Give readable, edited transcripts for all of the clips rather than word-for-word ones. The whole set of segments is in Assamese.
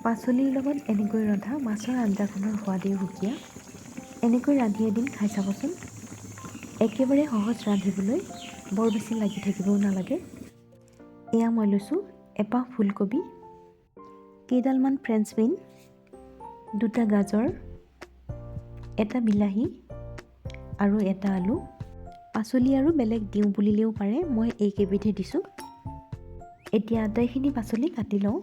পাচলিৰ লগত এনেকৈ ৰন্ধা মাছৰ আঞ্জাখনৰ সোৱাদেই সুকীয়া। এনেকৈ ৰান্ধি এদিন খাই চাবচোন। একেবাৰে সহজ ৰান্ধিবলৈ, বৰ বেছি লাগি থাকিবও নালাগে। এয়া মই লৈছোঁ এপাহ ফুলকবি, কেইডালমান ফ্ৰেঞ্চ বিন, 2টা গাজৰ, এটা বিলাহী আৰু এটা আলু। পাচলি আৰু বেলেগ দিওঁ বুলিলেও পাৰে, মই এইকেইবিধে দিছোঁ। এতিয়া আটাইখিনি পাচলি কাটি লওঁ।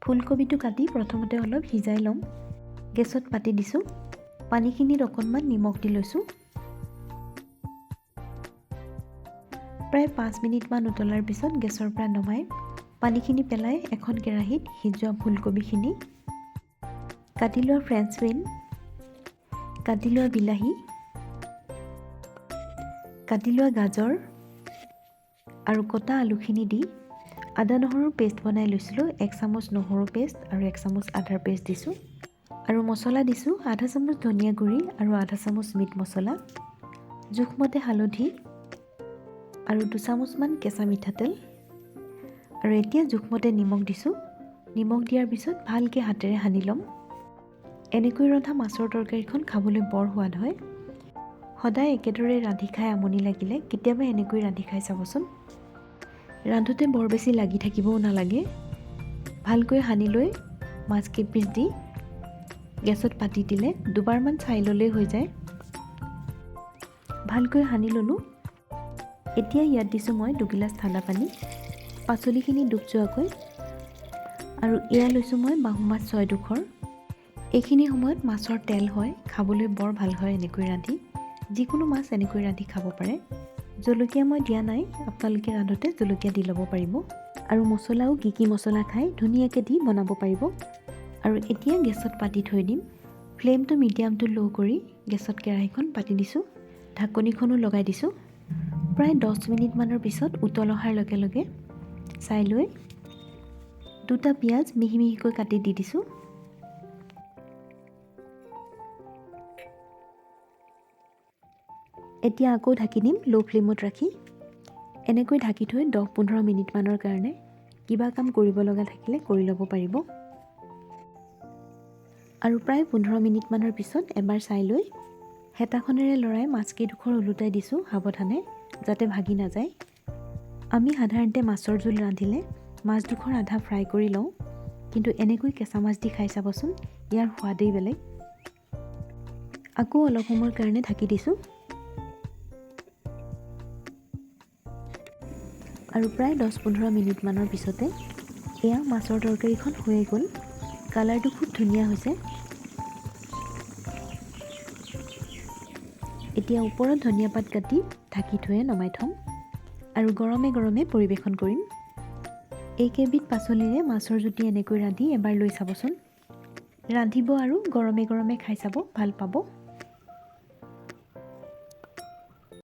ফুলকবিটো কাটি প্ৰথমতে অলপ সিজাই ল'ম। গেছত পাতি দিছোঁ। পানীখিনিত অকণমান নিমখ দি লৈছোঁ। প্ৰায় 5 মিনিটমান উতলাৰ পিছত গেছৰ পৰা নমাই পানীখিনি পেলাই এখন কেৰাহীত সিজোৱা ফুলকবিখিনি, কাটি লোৱা ফ্ৰেঞ্চ বিন, কাটি লোৱা বিলাহী, কাটি লোৱা গাজৰ আৰু কটা আলুখিনি দি আদা নহৰুৰ পেষ্ট বনাই লৈছিলোঁ। 1 চামুচ নহৰু পেষ্ট আৰু 1 চামুচ আদাৰ পেষ্ট দিছোঁ। আৰু মছলা দিছোঁ আধা চামুচ ধনিয়া গুড়ি আৰু আধা চামুচ মিট মছলা, জোখমতে হালধি আৰু 2 চামুচমান কেঁচা মিঠাতেল। আৰু এতিয়া জোখমতে নিমখ দিছোঁ। নিমখ দিয়াৰ পিছত ভালকৈ হাতেৰে সানি ল'ম। এনেকৈ ৰন্ধা মাছৰ তৰকাৰীখন খাবলৈ বৰ সোৱাদ হয়। সদায় একেদৰে ৰান্ধি খাই আমনি লাগিলে কেতিয়াবা এনেকৈ ৰান্ধি খাই চাবচোন। ৰান্ধোতে বৰ বেছি লাগি থাকিবও নালাগে। ভালকৈ সানি লৈ মাছ কেইপিচ দি গেছত পাতি দিলে দুবাৰমান চাই ল'লেই হৈ যায়। ভালকৈ সানি ল'লোঁ। এতিয়া ইয়াত দিছোঁ মই 2 গিলাচ ঠাণ্ডা পানী, পাচলিখিনি ডুব যোৱাকৈ। আৰু এয়া লৈছোঁ মই বাহু মাছ 6 এইখিনি সময়ত মাছৰ তেল হয়, খাবলৈ বৰ ভাল হয় এনেকৈ ৰান্ধি। যিকোনো মাছ এনেকৈ ৰান্ধি খাব পাৰে। জলকীয়া মই দিয়া নাই, আপোনালোকে ৰান্ধোতে জলকীয়া দি ল'ব পাৰিব। আৰু মছলাও কি মছলা খায় ধুনীয়াকৈ দি বনাব পাৰিব। আৰু এতিয়া গেছত পাতি থৈ দিম। ফ্লেমটো মিডিয়াম টু ল' কৰি গেছত কেৰাহীখন পাতি দিছোঁ। ঢাকনিখনো লগাই দিছোঁ। প্ৰায় 10 মিনিটমানৰ পিছত উতল অহাৰ লগে লগে চাই লৈ 2টা পিঁয়াজ মিহি মিহিকৈ কাটি দি দিছোঁ। এতিয়া আকৌ ঢাকি দিম ল' ফ্লেমত ৰাখি। এনেকৈ ঢাকি থৈ 10-15 মিনিটমানৰ কাৰণে কিবা কাম কৰিব লগা থাকিলে কৰি ল'ব পাৰিব। আৰু প্ৰায় 15 মিনিটমানৰ পিছত এবাৰ চাই লৈ হেতাখনেৰে লৰাই মাছকেইডোখৰ ওলোটাই দিছোঁ সাৱধানে, যাতে ভাগি নাযায়। আমি সাধাৰণতে মাছৰ জোল ৰান্ধিলে মাছডোখৰ আধা ফ্ৰাই কৰি লওঁ, কিন্তু এনেকৈ কেঁচা মাছ দি খাই চাবচোন, ইয়াৰ সোৱাদেই বেলেগ। আকৌ অলপ সময়ৰ কাৰণে ঢাকি দিছোঁ। আৰু প্ৰায় 10-15 মিনিটমানৰ পিছতে এয়া মাছৰ তৰকাৰীখন হৈয়ে গ'ল। কালাৰটো খুব ধুনীয়া হৈছে। এতিয়া ওপৰত ধনিয়া পাত কাটি ঢাকি থৈয়ে নমাই থ'ম আৰু গৰমে গৰমে পৰিৱেশন কৰিম। এইকেইবিধ পাচলিৰে মাছৰ জুতি এনেকৈ ৰান্ধি এবাৰ লৈ চাবচোন। ৰান্ধিব আৰু গৰমে গৰমে খাই চাব, ভাল পাব।